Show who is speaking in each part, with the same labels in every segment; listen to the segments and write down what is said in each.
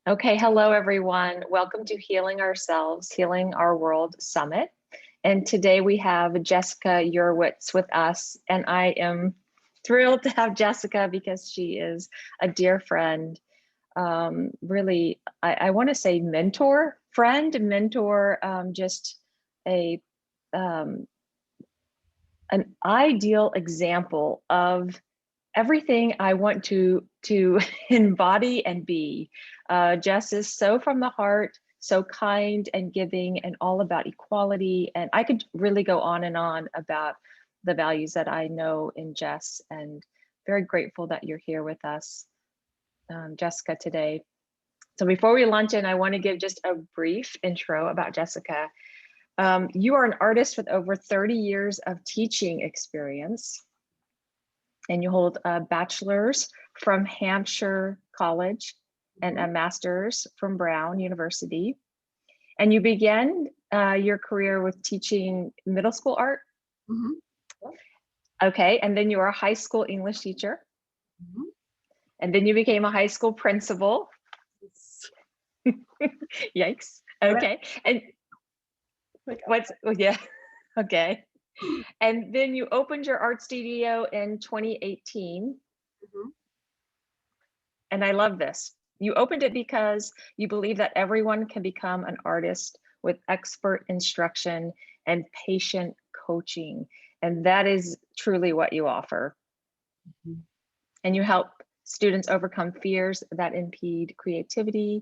Speaker 1: Okay, hello everyone. Welcome to Healing Ourselves, Healing Our World Summit. And today we have Jessica Yurwitz with us. And I am thrilled to have Jessica because she is a dear friend. Really, I want to say mentor, friend, mentor, just a um, an ideal example of everything I want to embody and be. Jess is so from the heart, so kind and giving, and all about equality. And I could really go on and on about the values that I know in Jess, and very grateful that you're here with us, Jessica, today. So before we launch in, I want to give just a brief intro about Jessica. You are an artist with over 30 years of teaching experience, and you hold a bachelor's from Hampshire College and a master's from Brown University. And you began your career with teaching middle school art.
Speaker 2: Mm-hmm.
Speaker 1: Okay, and then you were a high school English teacher.
Speaker 2: Mm-hmm.
Speaker 1: And then you became a high school principal. Yikes. Okay. And what's, oh, yeah, okay. And then you opened your art studio in 2018.
Speaker 2: Mm-hmm.
Speaker 1: And I love this. You opened it because you believe that everyone can become an artist with expert instruction and patient coaching. And that is truly what you offer.
Speaker 2: Mm-hmm.
Speaker 1: And you help students overcome fears that impede creativity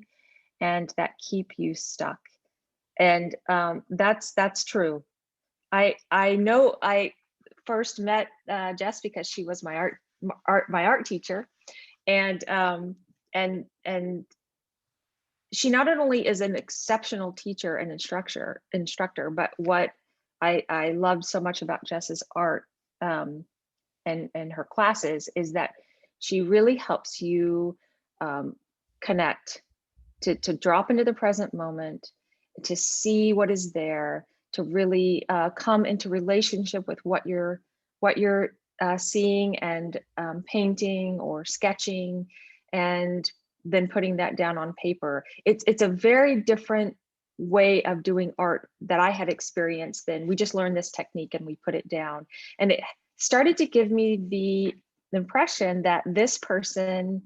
Speaker 1: and that keep you stuck. And that's true. I know I first met Jess because she was my art teacher, and and she not only is an exceptional teacher and instructor, but what I loved so much about Jess's art and her classes is that she really helps you connect, to drop into the present moment, to see what is there, to really come into relationship with what you're seeing and painting or sketching, and then putting that down on paper. It's a very different way of doing art that I had experienced. Then we just learned this technique and we put it down, and it started to give me the impression that this person's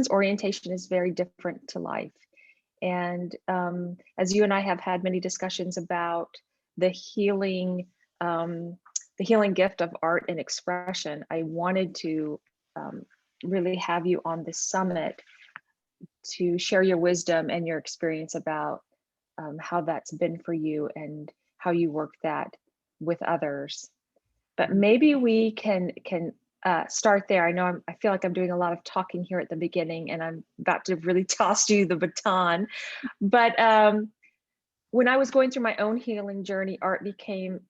Speaker 1: orientation is very different to life. And as you and I have had many discussions about the healing, the healing gift of art and expression, I wanted to really have you on this summit to share your wisdom and your experience about how that's been for you and how you work that with others. But maybe we can start there. I know I feel like I'm doing a lot of talking here at the beginning, and I'm about to really toss you the baton. But when I was going through my own healing journey, art became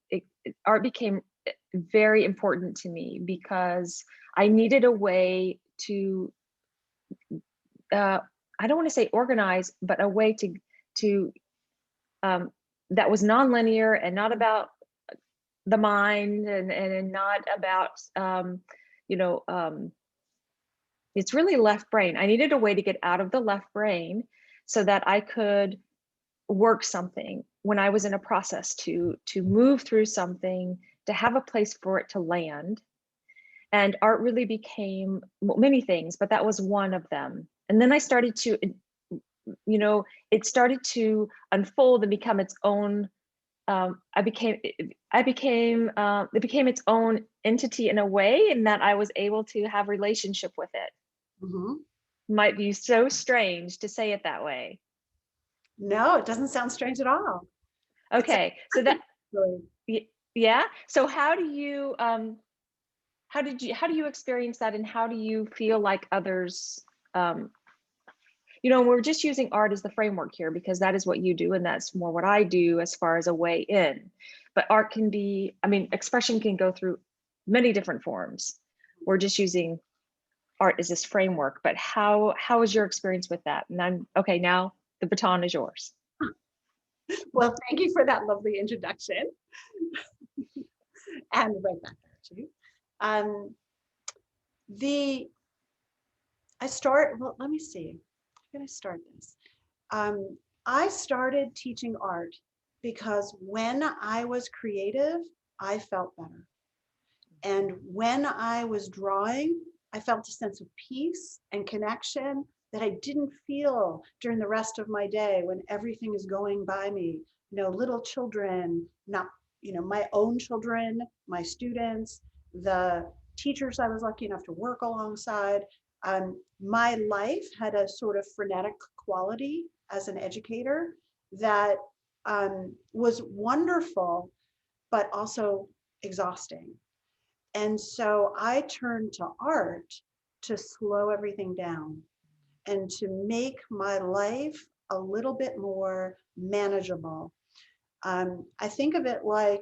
Speaker 1: very important to me because I needed a way to I don't want to say organize, but a way to that was nonlinear and not about the mind, and not about you know it's really left brain. I needed a way to get out of the left brain so that I could work something when I was in a process, to move through something, to have a place for it to land. And art really became, well, many things, but that was one of them. And then I started to, it started to unfold and become its own. It became its own entity in a way, in that I was able to have relationship with it.
Speaker 2: Mm-hmm.
Speaker 1: Might be so strange to say it that way.
Speaker 2: No, it doesn't sound strange at all.
Speaker 1: Okay, so that,
Speaker 2: Really.
Speaker 1: yeah. So how do you how do you experience that, and how do you feel like others we're just using art as the framework here because that is what you do, and that's more what I do as far as a way in. But art can be, expression can go through many different forms. We're just using art as this framework, but how is your experience with that? And I'm okay, now the baton is yours.
Speaker 2: Well, thank you for that lovely introduction. And right back at you. Well, let me see. going to start this? I started teaching art because when I was creative, I felt better. And when I was drawing, I felt a sense of peace and connection that I didn't feel during the rest of my day when everything is going by me. You know, little children, not, you know, my own children, my students, the teachers I was lucky enough to work alongside. My life had a sort of frenetic quality as an educator that was wonderful, but also exhausting. And so I turned to art to slow everything down and to make my life a little bit more manageable. I think of it like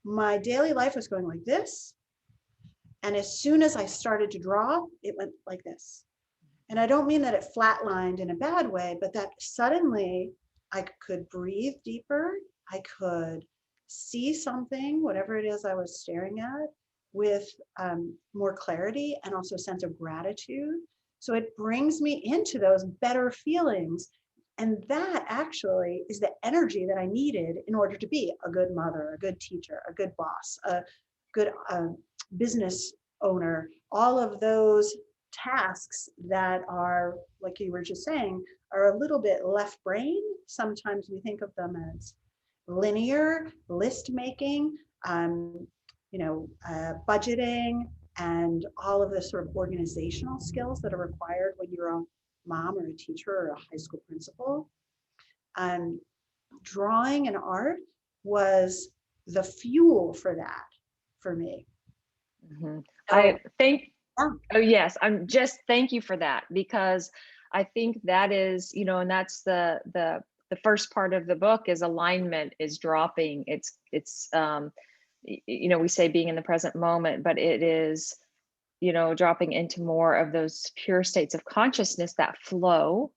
Speaker 2: my daily life was going like this. And as soon as I started to draw, it went like this. And I don't mean that it flatlined in a bad way, but that suddenly I could breathe deeper. I could see something, whatever it is I was staring at, with more clarity and also a sense of gratitude. So it brings me into those better feelings. And that actually is the energy that I needed in order to be a good mother, a good teacher, a good boss, a good business owner. All of those tasks that are, like you were just saying, are a little bit left brain. Sometimes we think of them as linear, list making, budgeting, and all of the sort of organizational skills that are required when you're a mom or a teacher or a high school principal. Drawing and art was the fuel for that for me.
Speaker 1: Mm-hmm.
Speaker 2: So,
Speaker 1: I think,
Speaker 2: yeah.
Speaker 1: oh yes, thank you for that, because I think that is, and that's the first part of the book is alignment, is dropping. It's we say being in the present moment, but it is, dropping into more of those pure states of consciousness, that flow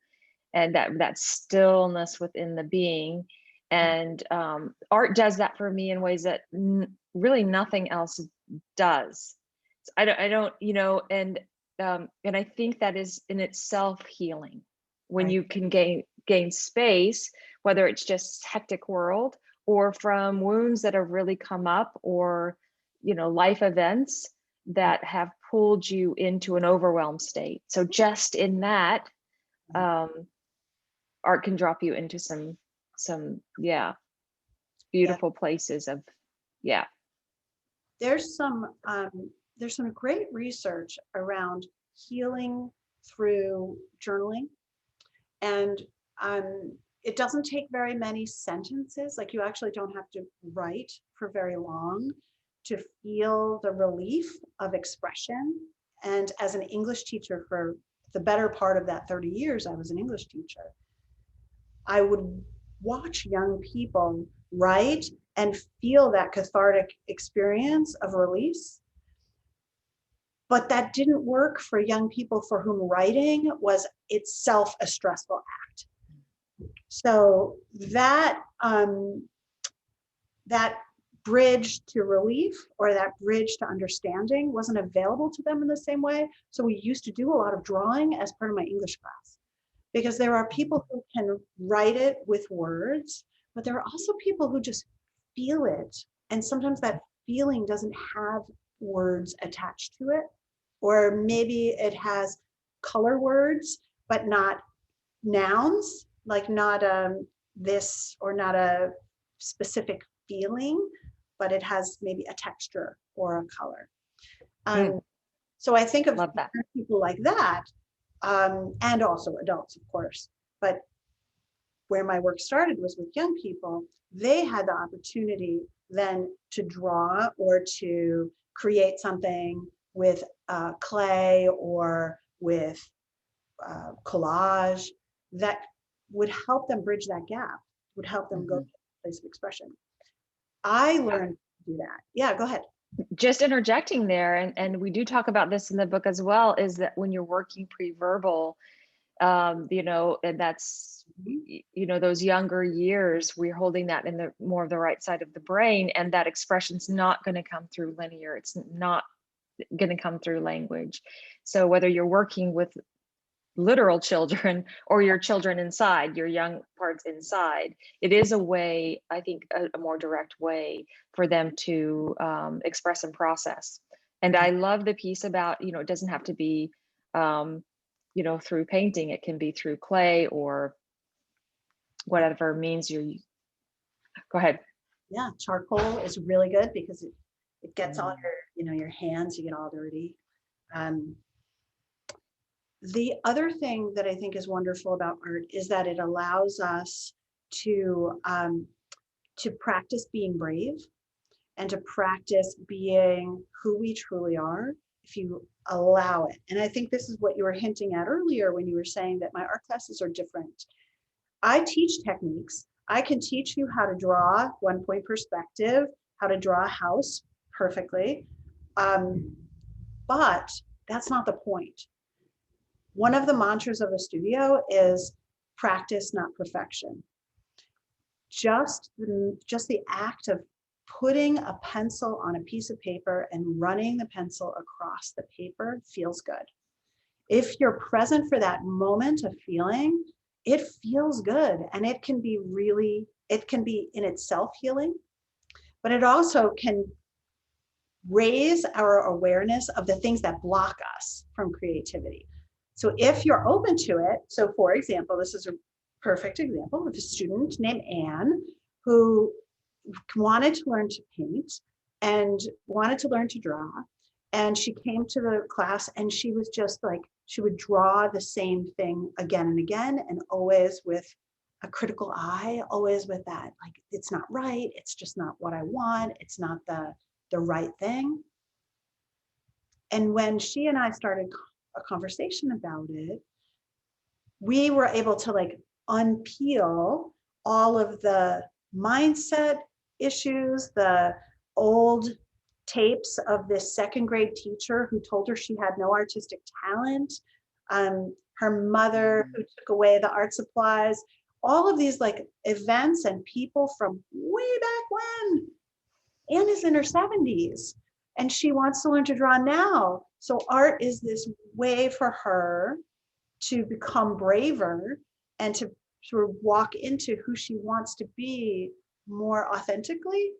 Speaker 1: and that stillness within the being. And art does that for me in ways that really nothing else does. I don't, and I think that is in itself healing when
Speaker 2: Right.
Speaker 1: you can gain space, whether it's just hectic world or from wounds that have really come up, or life events that have pulled you into an overwhelmed state. So just in that, art can drop you into some beautiful places of
Speaker 2: There's some great research around healing through journaling, and it doesn't take very many sentences. Like, you actually don't have to write for very long to feel the relief of expression. And as an English teacher for the better part of that 30 years, I was an English teacher. I would watch young people write and feel that cathartic experience of release. But that didn't work for young people for whom writing was itself a stressful act. So that that bridge to relief, or that bridge to understanding, wasn't available to them in the same way. So we used to do a lot of drawing as part of my English class, because there are people who can write it with words, but there are also people who just feel it. And sometimes that feeling doesn't have words attached to it, or maybe it has color words, but not nouns, like not this, or not a specific feeling, but it has maybe a texture or a color. So I think of people like that, and also adults, of course. But where my work started was with young people. They had the opportunity then to draw or to create something with clay or with collage that would help them bridge that gap, would help them go to a place of expression. I learned to do that. Yeah, go ahead.
Speaker 1: Just interjecting there, and we do talk about this in the book as well, is that when you're working preverbal, and that's, those younger years, we're holding that in the more of the right side of the brain, and that expression's not going to come through linear. It's not going to come through language. So whether you're working with literal children or your children inside, your young parts inside. It is a way, I think, a more direct way for them to express and process. And I love the piece about, it doesn't have to be, through painting. It can be through clay or whatever means you. Go ahead.
Speaker 2: Yeah, charcoal is really good because it gets all your hands, you get all dirty. The other thing that I think is wonderful about art is that it allows us to practice being brave and to practice being who we truly are if you allow it. And I think this is what you were hinting at earlier when you were saying that my art classes are different. I teach techniques. I can teach you how to draw one point perspective, how to draw a house perfectly. But that's not the point. One of the mantras of the studio is practice, not perfection. Just the act of putting a pencil on a piece of paper and running the pencil across the paper feels good. If you're present for that moment of feeling, it feels good, and it can be in itself healing, but it also can raise our awareness of the things that block us from creativity. So if you're open to it, so for example, this is a perfect example of a student named Anne who wanted to learn to paint and wanted to learn to draw. And she came to the class and she was just like, she would draw the same thing again and again, and always with a critical eye, always with that, like, it's not right. It's just not what I want. It's not the right thing. And when she and I started a conversation about it, we were able to like unpeel all of the mindset issues, the old tapes of this second grade teacher who told her she had no artistic talent, her mother who took away the art supplies, all of these like events and people from way back when. Anne is in her 70s and she wants to learn to draw now. So art is this way for her to become braver and to sort of walk into who she wants to be more authentically.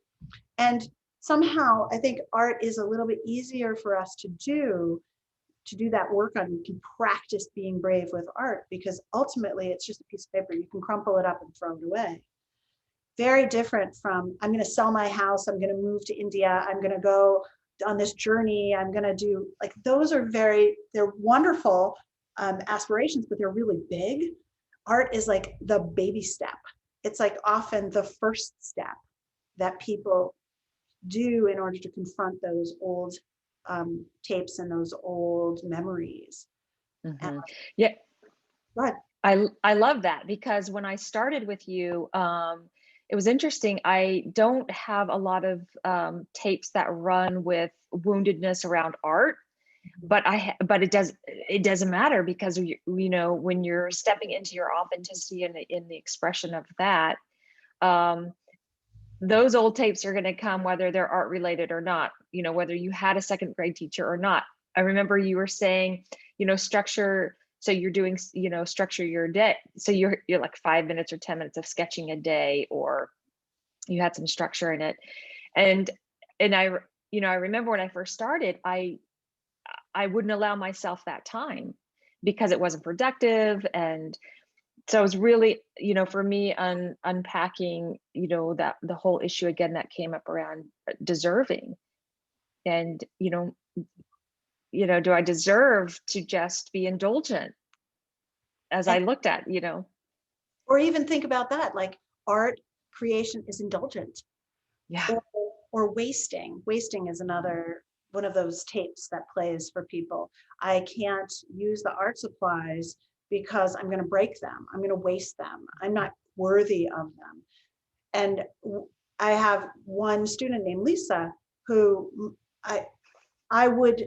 Speaker 2: And somehow I think art is a little bit easier for us to do that work on. You can practice being brave with art because ultimately it's just a piece of paper. You can crumple it up and throw it away. Very different from, I'm going to sell my house, I'm going to move to India, I'm going to go on this journey, I'm going to do, like, those are they're wonderful aspirations, but they're really big. Art is like the baby step. It's like often the first step that people do in order to confront those old tapes and those old memories.
Speaker 1: Mm-hmm. Yeah.
Speaker 2: But
Speaker 1: I love that because when I started with you, it was interesting. I don't have a lot of tapes that run with woundedness around art, but it doesn't matter because when you're stepping into your authenticity and in the expression of that, those old tapes are going to come whether they're art related or not. Whether you had a second grade teacher or not. I remember you were saying, structure. So you're doing, structure your day. So you're like 5 minutes or 10 minutes of sketching a day, or you had some structure in it. And I remember when I first started, I wouldn't allow myself that time because it wasn't productive. And so it was really, for me, unpacking, that the whole issue again that came up around deserving. And, do I deserve to just be indulgent as I looked at,
Speaker 2: or even think about that, like art creation is indulgent.
Speaker 1: Yeah.
Speaker 2: Or wasting. Wasting is another one of those tapes that plays for people. I can't use the art supplies because I'm going to break them. I'm going to waste them. I'm not worthy of them. And I have one student named Lisa who I would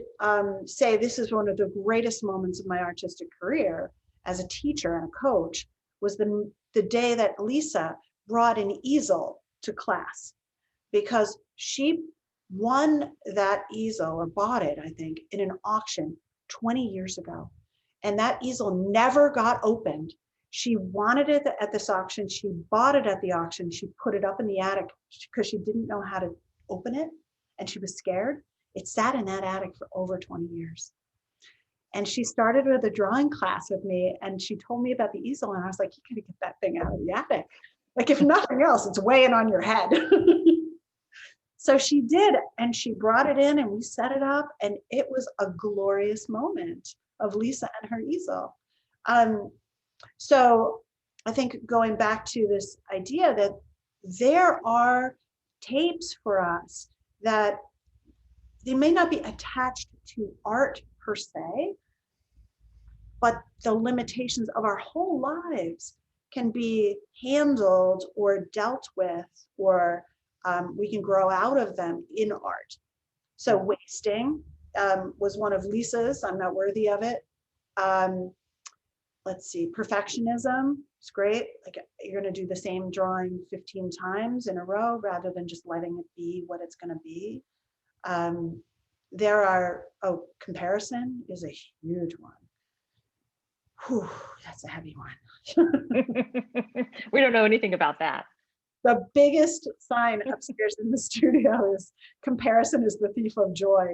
Speaker 2: say this is one of the greatest moments of my artistic career as a teacher and a coach, was the day that Lisa brought an easel to class, because she won that easel, or bought it, I think, in an auction 20 years ago. And that easel never got opened. She wanted it at this auction. She bought it at the auction. She put it up in the attic because she didn't know how to open it and she was scared. It sat in that attic for over 20 years. And she started with a drawing class with me and she told me about the easel. And I was like, you gotta get that thing out of the attic. Like, if nothing else, it's weighing on your head. So she did, and she brought it in and we set it up, and it was a glorious moment of Lisa and her easel. So I think going back to this idea that there are tapes for us that they may not be attached to art per se, but the limitations of our whole lives can be handled or dealt with, or we can grow out of them in art. So wasting was one of Lisa's. I'm not worthy of it. Let's see, perfectionism. It's great. Like, you're going to do the same drawing 15 times in a row rather than just letting it be what it's going to be. There are, comparison is a huge one. Whew, that's a heavy one.
Speaker 1: We don't know anything about that.
Speaker 2: The biggest sign upstairs in the studio is comparison is the thief of joy,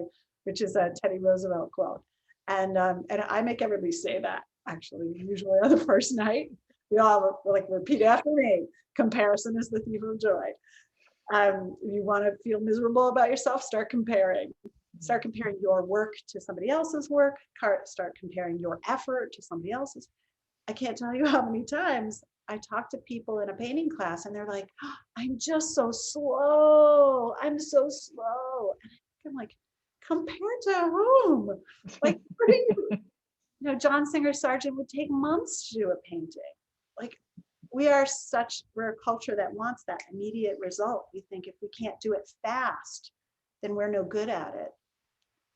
Speaker 2: which is a Teddy Roosevelt quote. And I make everybody say that, actually, usually on the first night. We all like repeat after me. Comparison is the thief of joy. You want to feel miserable about yourself, start comparing. Start comparing your work to somebody else's work. Start comparing your effort to somebody else's. I can't tell you how many times I talk to people in a painting class and they're like, oh, I'm just so slow. I'm so slow. And I'm like, compared to whom? Like, John Singer Sargent would take months to do a painting. Like, we're a culture that wants that immediate result. We think if we can't do it fast, then we're no good at it.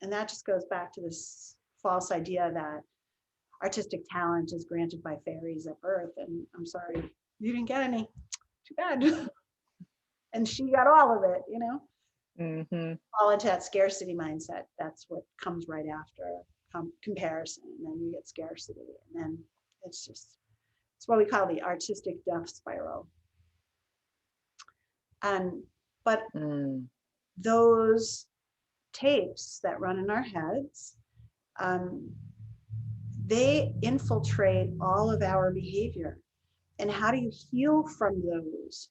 Speaker 2: And that just goes back to this false idea that artistic talent is granted by fairies at birth. And I'm sorry, you didn't get any. Too bad. And she got all of it,
Speaker 1: Mm-hmm.
Speaker 2: Fall into that scarcity mindset. That's what comes right after comparison. And then you get scarcity. And then it's what we call the artistic death spiral. But those tapes that run in our heads, they infiltrate all of our behavior. And how do you heal from those?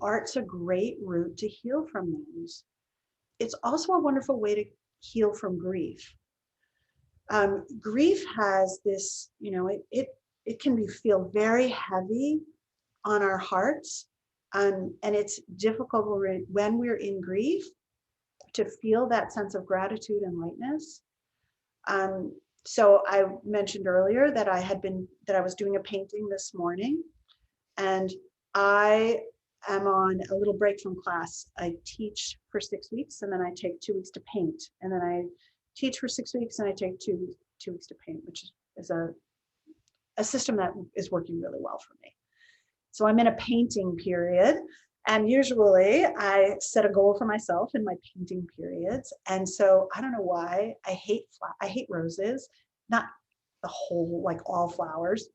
Speaker 2: Art's a great route to heal from those. It's also a wonderful way to heal from grief. Grief has this, it can feel very heavy on our hearts. And it's difficult when we're in grief to feel that sense of gratitude and lightness. So I mentioned earlier that I was doing a painting this morning, and I am on a little break from class. I teach for 6 weeks, and then I take 2 weeks to paint, and then I teach for 6 weeks, and I take two weeks to paint, which is a system that is working really well for me. So I'm in a painting period. And usually I set a goal for myself in my painting periods. And so I don't know why I hate roses, not the whole, like all flowers,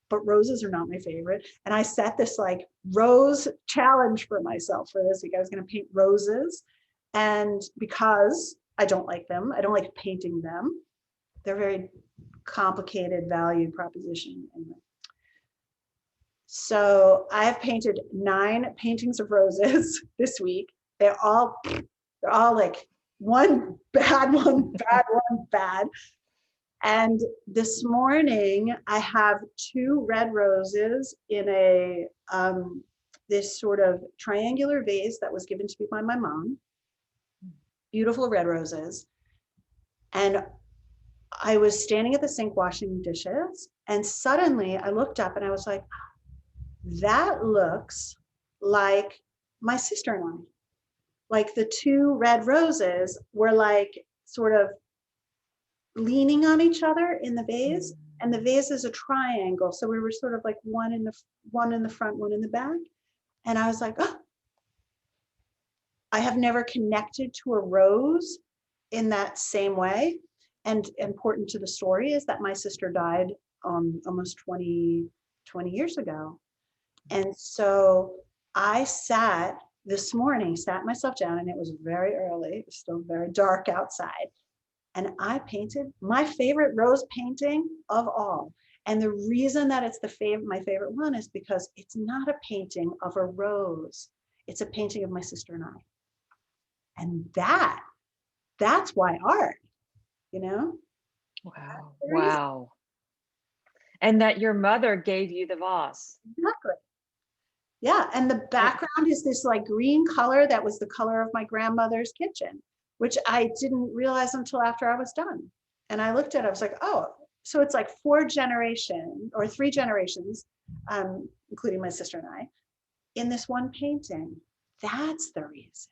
Speaker 2: but roses are not my favorite. And I set this like rose challenge for myself for this week. I was going to paint roses. And because I don't like them, I don't like painting them. They're very complicated value proposition. So I've painted 9 paintings of roses this week. They're all like one bad, one bad, one bad. And this morning I have 2 red roses in a this sort of triangular vase that was given to me by my mom. Beautiful red roses. And I was standing at the sink washing dishes, and suddenly I looked up and I was like, that looks like my sister and I. Like the 2 red roses were like sort of leaning on each other in the vase, and the vase is a triangle. So we were sort of like one in the front, one in the back. And I was like, oh, I have never connected to a rose in that same way. And important to the story is that my sister died almost 20 years ago. And so I sat this morning, sat myself down, and it was very early, it was still very dark outside. And I painted my favorite rose painting of all. And the reason that it's my favorite one is because it's not a painting of a rose. It's a painting of my sister and I. And that's why art, you know?
Speaker 1: Wow.
Speaker 2: The reason.
Speaker 1: Wow. And that your mother gave you the vase.
Speaker 2: Exactly. Yeah. And the background is this like green color that was the color of my grandmother's kitchen, which I didn't realize until after I was done. And I looked at it, I was like, oh, so it's like 3 generations, including my sister and I, in this one painting. That's the reason.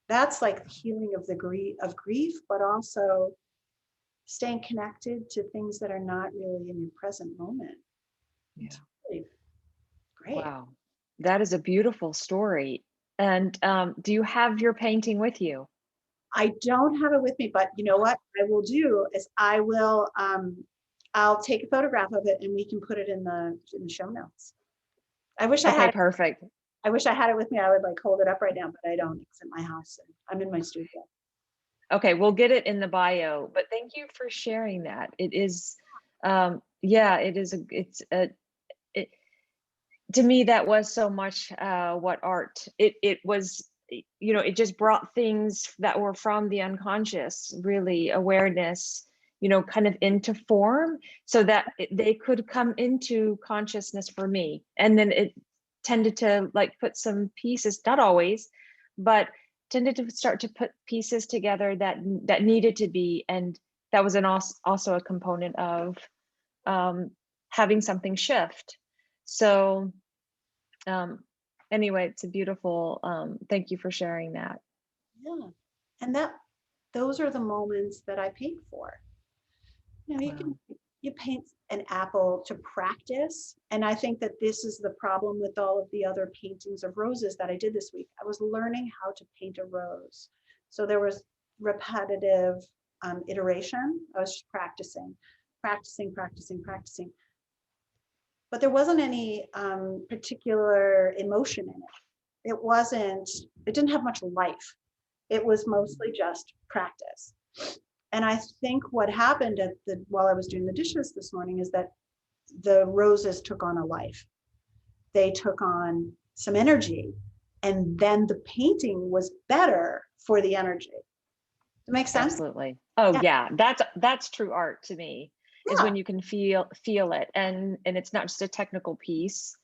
Speaker 2: That's like the healing of the grief, but also staying connected to things that are not really in your present moment.
Speaker 1: Yeah.
Speaker 2: It's really great.
Speaker 1: Wow. That is a beautiful story. And do you have your painting with you?
Speaker 2: I don't have it with me, but you know what I will do is I'll take a photograph of it and we can put it in the show notes. I wish I
Speaker 1: Okay,
Speaker 2: had it.
Speaker 1: perfect.
Speaker 2: I wish I had it with me. I would like hold it up right now, but I don't. It's in my house and I'm in my studio.
Speaker 1: Okay, we'll get it in the bio, but thank you for sharing that. It is, yeah, to me, that was so much what art, it was, you know, it just brought things that were from the unconscious, really awareness, you know, kind of into form so that they could come into consciousness for me. And then it tended to like put some pieces, not always, but tended to start to put pieces together that needed to be. And that was also a component of having something shift. So anyway, it's a beautiful, thank you for sharing that.
Speaker 2: Yeah. And those are the moments that I paint for. You know, you paint an apple to practice. And I think that this is the problem with all of the other paintings of roses that I did this week. I was learning how to paint a rose. So there was repetitive iteration. I was just practicing. But there wasn't any particular emotion in it. It didn't have much life. It was mostly just practice. And I think what happened while I was doing the dishes this morning is that the roses took on a life. They took on some energy. And then the painting was better for the energy. Does it make sense?
Speaker 1: Absolutely. Oh yeah, that's true art to me, is
Speaker 2: Yeah.
Speaker 1: when you can feel it, and it's not just a technical piece.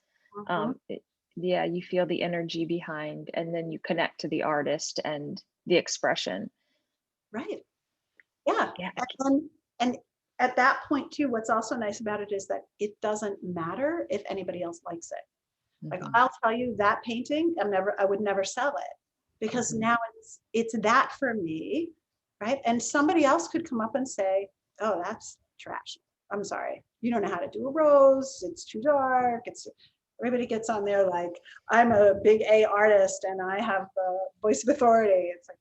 Speaker 1: Yeah, you feel the energy behind, and then you connect to the artist and the expression.
Speaker 2: Right. Yeah.
Speaker 1: Yeah.
Speaker 2: And at that point too, what's also nice about it is that it doesn't matter if anybody else likes it. Like I'll tell you that painting, I would never sell it because now it's that for me, right? And somebody else could come up and say, oh, that's trash. I'm sorry. You don't know how to do a rose. It's too dark. Everybody gets on there like, I'm a big A artist and I have the voice of authority. It's like,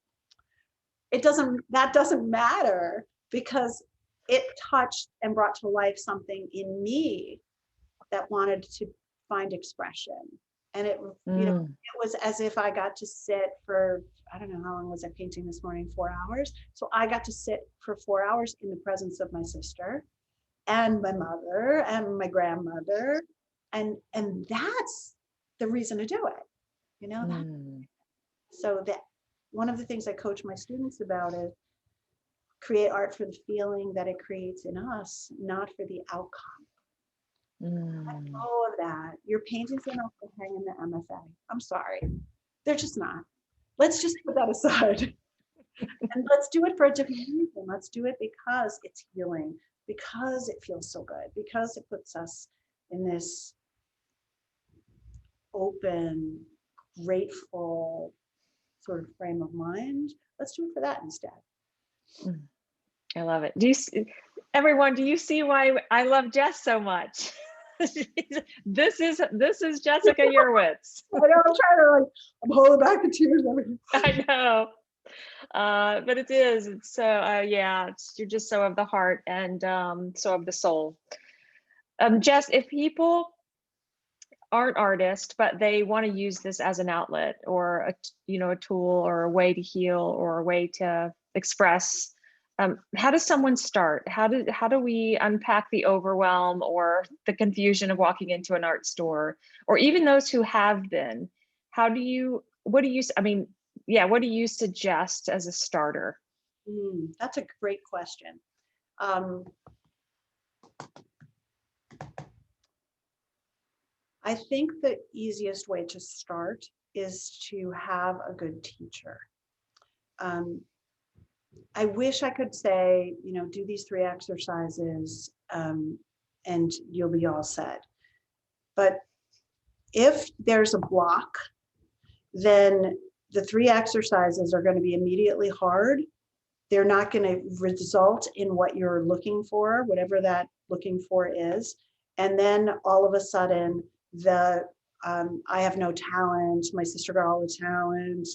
Speaker 2: that doesn't matter because it touched and brought to life something in me that wanted to find expression. And it was as if I got to sit for, I don't know, how long was I painting this morning? 4 hours. So I got to sit for 4 hours in the presence of my sister and my mother and my grandmother. And that's the reason to do it, you know? So that one of the things I coach my students about is create art for the feeling that it creates in us, not for the outcome. All of that. Your paintings are not going to hang in the MFA. I'm sorry. They're just not. Let's just put that aside. And let's do it for a different reason. Let's do it because it's healing, because it feels so good, because it puts us in this open, grateful sort of frame of mind. Let's do it for that instead.
Speaker 1: I love it. Everyone, do you see why I love Jess so much? This is Jessica Yurwitz.
Speaker 2: I know, I'm trying to I'm holding back the tears.
Speaker 1: I know. But it is, it's so, yeah, you're just so of the heart and so of the soul. Jess, if people aren't artists, but they want to use this as an outlet or a tool or a way to heal or a way to express, how does someone start? How do we unpack the overwhelm or the confusion of walking into an art store, or even those who have been? What do you, I mean, yeah, what do you suggest as a starter?
Speaker 2: That's a great question. Um, I think the easiest way to start is to have a good teacher. Um, I wish I could say, do these 3 exercises and you'll be all set. But if there's a block, then the 3 exercises are going to be immediately hard. They're not going to result in what you're looking for, whatever that looking for is. And then all of a sudden, I have no talent, my sister got all the talent,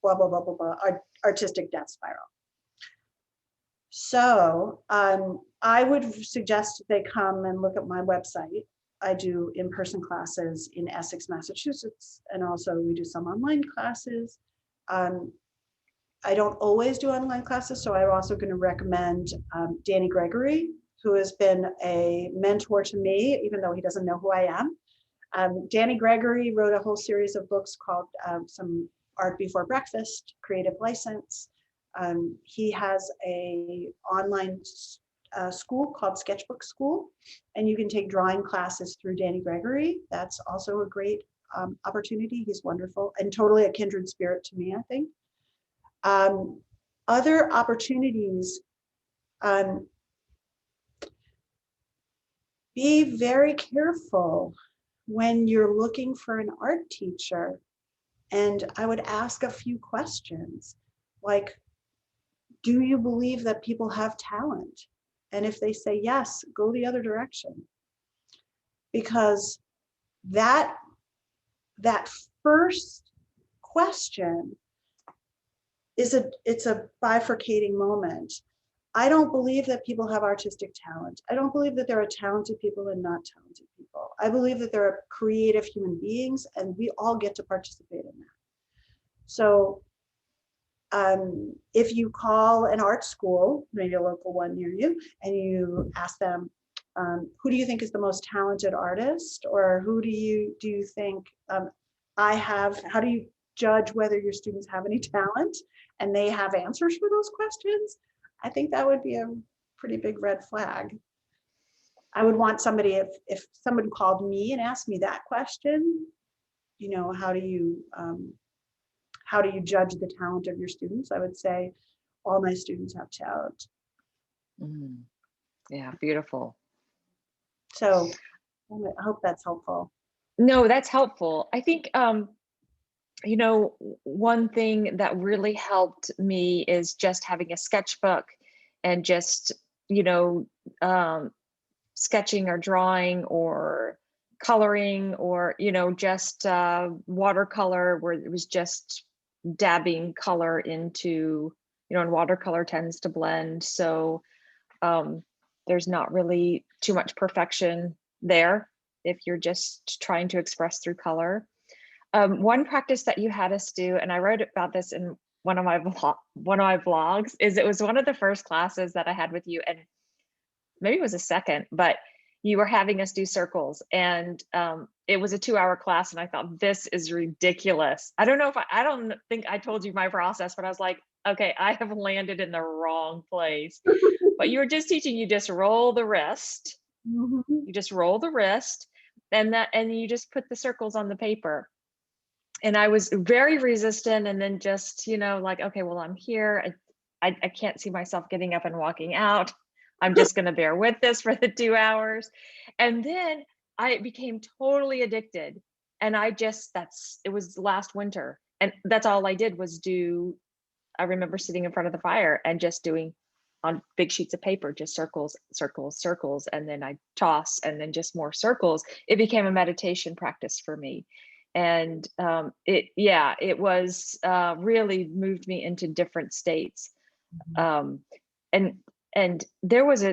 Speaker 2: blah, blah, blah, blah, blah, artistic death spiral. So I would suggest they come and look at my website. I do in-person classes in Essex, Massachusetts, and also we do some online classes. I don't always do online classes, so I'm also going to recommend Danny Gregory, who has been a mentor to me, even though he doesn't know who I am. Danny Gregory wrote a whole series of books called some Art Before Breakfast, Creative License. He has a online school called Sketchbook School, and you can take drawing classes through Danny Gregory. That's also a great opportunity. He's wonderful and totally a kindred spirit to me, I think. Other opportunities, be very careful when you're looking for an art teacher. And I would ask a few questions like, do you believe that people have talent? And if they say yes, go the other direction. Because that first question it's a bifurcating moment. I don't believe that people have artistic talent. I don't believe that there are talented people and not talented people. I believe that there are creative human beings and we all get to participate in that. So if you call an art school, maybe a local one near you, and you ask them, who do you think is the most talented artist? Or who do you think how do you judge whether your students have any talent? And they have answers for those questions, I think that would be a pretty big red flag. I would want somebody, if someone called me and asked me that question, how do you judge the talent of your students? I would say all my students have talent.
Speaker 1: Yeah, beautiful.
Speaker 2: So I hope that's helpful.
Speaker 1: No, that's helpful. I think one thing that really helped me is just having a sketchbook and just, sketching or drawing or coloring or, just watercolor where it was just dabbing color into, and watercolor tends to blend. So there's not really too much perfection there if you're just trying to express through color. One practice that you had us do, and I wrote about this in one of my vlogs, is it was one of the first classes that I had with you, and maybe it was a second, but you were having us do circles, and it was a 2-hour class, and I thought, this is ridiculous. I don't think I told you my process, but I was like, okay, I have landed in the wrong place. But you were just teaching, you just roll the wrist, you just roll the wrist, and you just put the circles on the paper. And I was very resistant, and then just, like, okay, well, I'm here. I can't see myself getting up and walking out. I'm just going to bear with this for the 2 hours. And then I became totally addicted. And it was last winter. And that's all I did was I remember sitting in front of the fire and just doing on big sheets of paper, just circles, circles, circles. And then I toss, and then just more circles. It became a meditation practice for me. And it was really moved me into different states. Um, and there was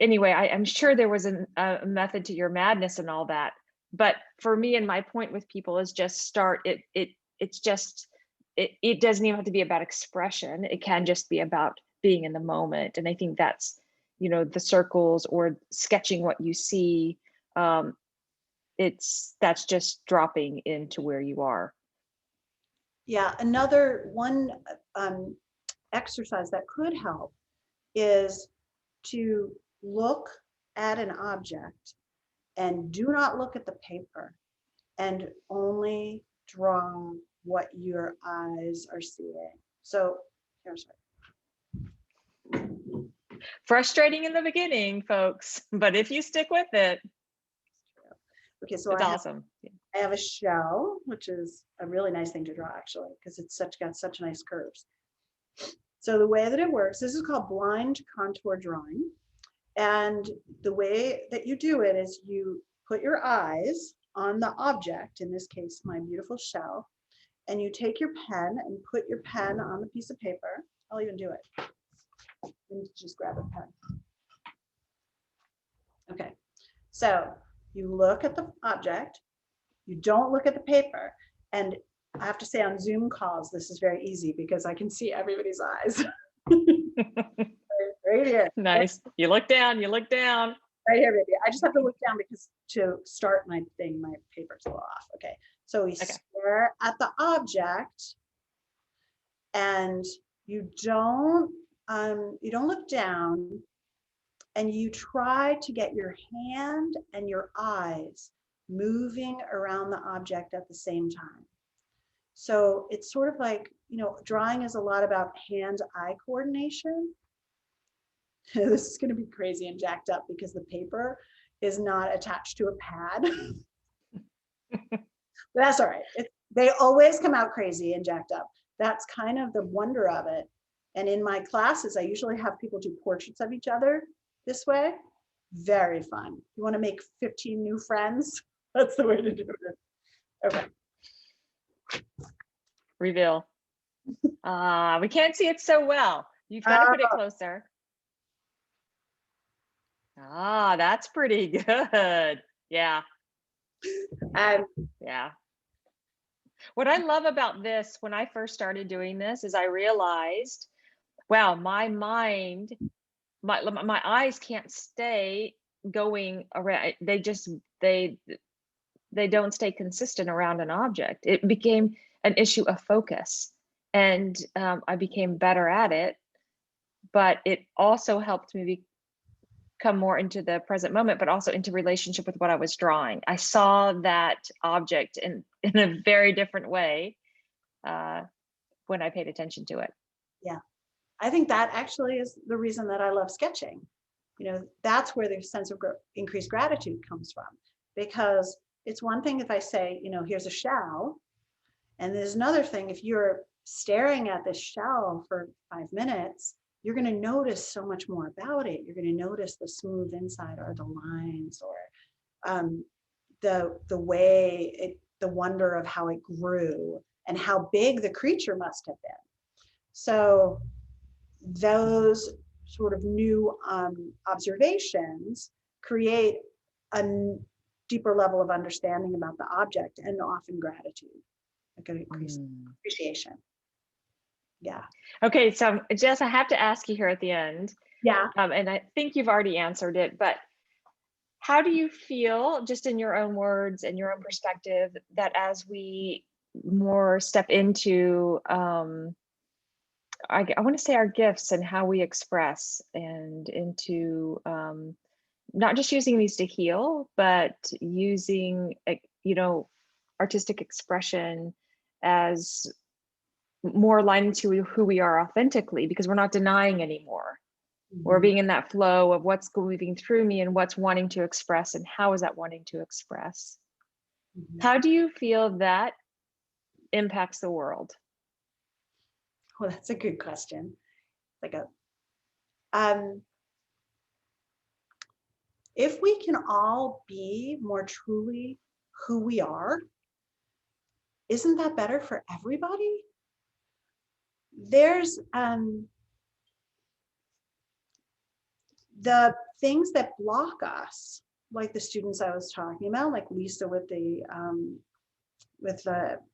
Speaker 1: anyway, I'm sure there was a method to your madness and all that. But for me, and my point with people is just start it. It's just, it doesn't even have to be about expression. It can just be about being in the moment. And I think that's, the circles or sketching what you see. That's just dropping into where you are.
Speaker 2: Yeah, another one exercise that could help is to look at an object and do not look at the paper and only draw what your eyes are seeing. So here's what.
Speaker 1: Frustrating in the beginning, folks, but if you stick with it,
Speaker 2: okay, so
Speaker 1: it's awesome.
Speaker 2: I have a shell, which is a really nice thing to draw actually, because it's got such nice curves. So the way that it works, this is called blind contour drawing. And the way that you do it is you put your eyes on the object, in this case, my beautiful shell, and you take your pen and put your pen on the piece of paper. I'll even do it. And just grab a pen. Okay, so you look at the object, you don't look at the paper. And I have to say on Zoom calls, this is very easy because I can see everybody's eyes. Right here.
Speaker 1: Nice. You look down, you look down.
Speaker 2: Right here, baby. I just have to look down because to start my thing, my paper's a little off. Okay, so we stare at the object and you don't look down, and you try to get your hand and your eyes moving around the object at the same time. So it's sort of like, drawing is a lot about hand-eye coordination. This is going to be crazy and jacked up because the paper is not attached to a pad. But that's all right. They always come out crazy and jacked up. That's kind of the wonder of it. And in my classes, I usually have people do portraits of each other this way. Very fun. You want to make 15 new friends? That's the way to do it. Okay.
Speaker 1: Reveal. We can't see it so well. You've got to put it closer. That's pretty good. Yeah. Yeah. What I love about this, when I first started doing this, is I realized, wow, my mind, my eyes can't stay going around. They don't stay consistent around an object. It became an issue of focus, and I became better at it. But it also helped me come more into the present moment, but also into relationship with what I was drawing. I saw that object in a very different way when I paid attention to it.
Speaker 2: Yeah, I think that actually is the reason that I love sketching. That's where the sense of increased gratitude comes from, because it's one thing if I say, here's a shell, and there's another thing if you're staring at this shell for 5 minutes, you're going to notice so much more about it. You're going to notice the smooth inside or the lines or the way the wonder of how it grew and how big the creature must have been. So those sort of new observations create a deeper level of understanding about the object and often gratitude, like an increased appreciation. Yeah.
Speaker 1: Okay, so Jess, I have to ask you here at the end.
Speaker 2: Yeah.
Speaker 1: And I think you've already answered it, but how do you feel, just in your own words and your own perspective, that as we more step into, I want to say our gifts and how we express, and into not just using these to heal, but using, artistic expression as more aligned to who we are authentically, because we're not denying anymore. We're being in that flow of what's moving through me and what's wanting to express, and how is that wanting to express. How do you feel that impacts the world?
Speaker 2: Well, that's a good question. If we can all be more truly who we are, isn't that better for everybody? There's the things that block us, like the students I was talking about, like Lisa with the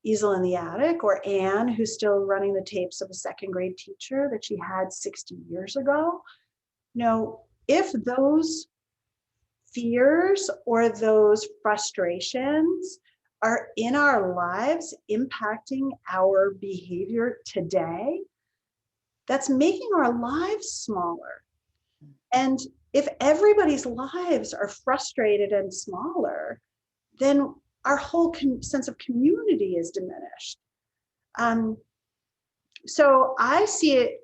Speaker 2: easel in the attic, or Anne, who's still running the tapes of a second grade teacher that she had 60 years ago. If those fears or those frustrations are in our lives impacting our behavior today, that's making our lives smaller. And if everybody's lives are frustrated and smaller, then our whole sense of community is diminished. So I see it,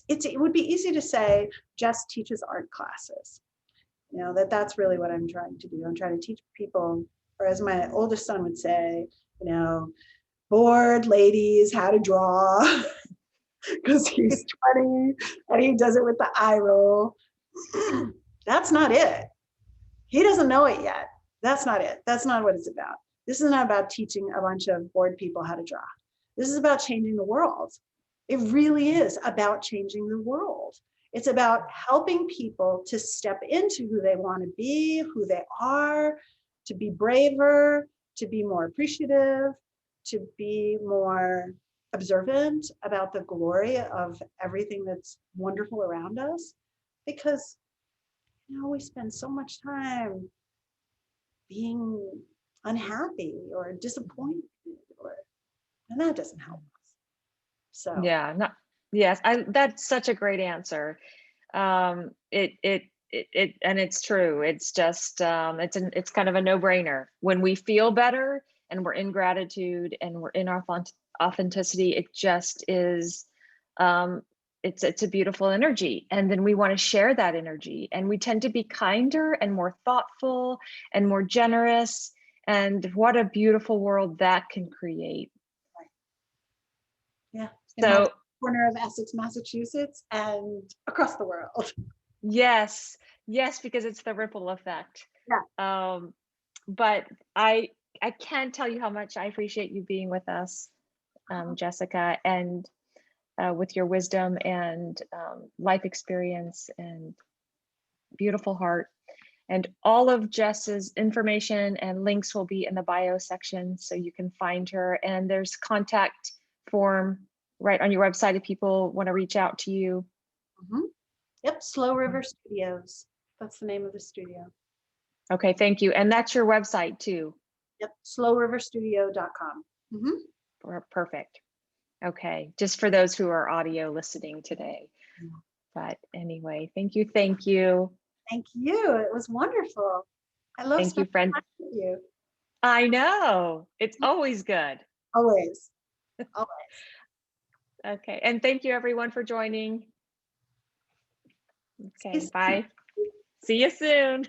Speaker 2: it would be easy to say Jess teaches art classes. That's really what I'm trying to do. I'm trying to teach people, or as my oldest son would say, bored ladies how to draw, because he's 20 and he does it with the eye roll. That's not it. He doesn't know it yet. That's not it. That's not what it's about. This is not about teaching a bunch of bored people how to draw. This is about changing the world. It really is about changing the world. It's about helping people to step into who they want to be, who they are, to be braver, to be more appreciative, to be more observant about the glory of everything that's wonderful around us. Because, we spend so much time being unhappy or disappointed, and that doesn't help us. So
Speaker 1: Yeah, yes, that's such a great answer. And it's true. It's just it's kind of a no-brainer. When we feel better and we're in gratitude and we're in our authenticity, it just is it's a beautiful energy. And then we want to share that energy, and we tend to be kinder and more thoughtful and more generous. And what a beautiful world that can create.
Speaker 2: Yeah.
Speaker 1: So
Speaker 2: corner of Essex, Massachusetts, and across the world.
Speaker 1: yes, because it's the ripple effect.
Speaker 2: Yeah.
Speaker 1: But I can't tell you how much I appreciate you being with us, Jessica, and with your wisdom and life experience and beautiful heart. And all of Jess's information and links will be in the bio section, so you can find her. And there's contact form right on your website if people want to reach out to you.
Speaker 2: Mm-hmm. Yep, Slow River Studios. That's the name of the studio.
Speaker 1: Okay, thank you. And that's your website too.
Speaker 2: Yep, slowriverstudio.com. Mm-hmm.
Speaker 1: Perfect. Okay, just for those who are audio listening today. But anyway, thank you.
Speaker 2: Thank you. It was wonderful. I love
Speaker 1: thank you, friend.
Speaker 2: with you.
Speaker 1: I know. It's always good.
Speaker 2: Always. Always.
Speaker 1: Okay, and thank you everyone for joining. Okay, bye. See you soon.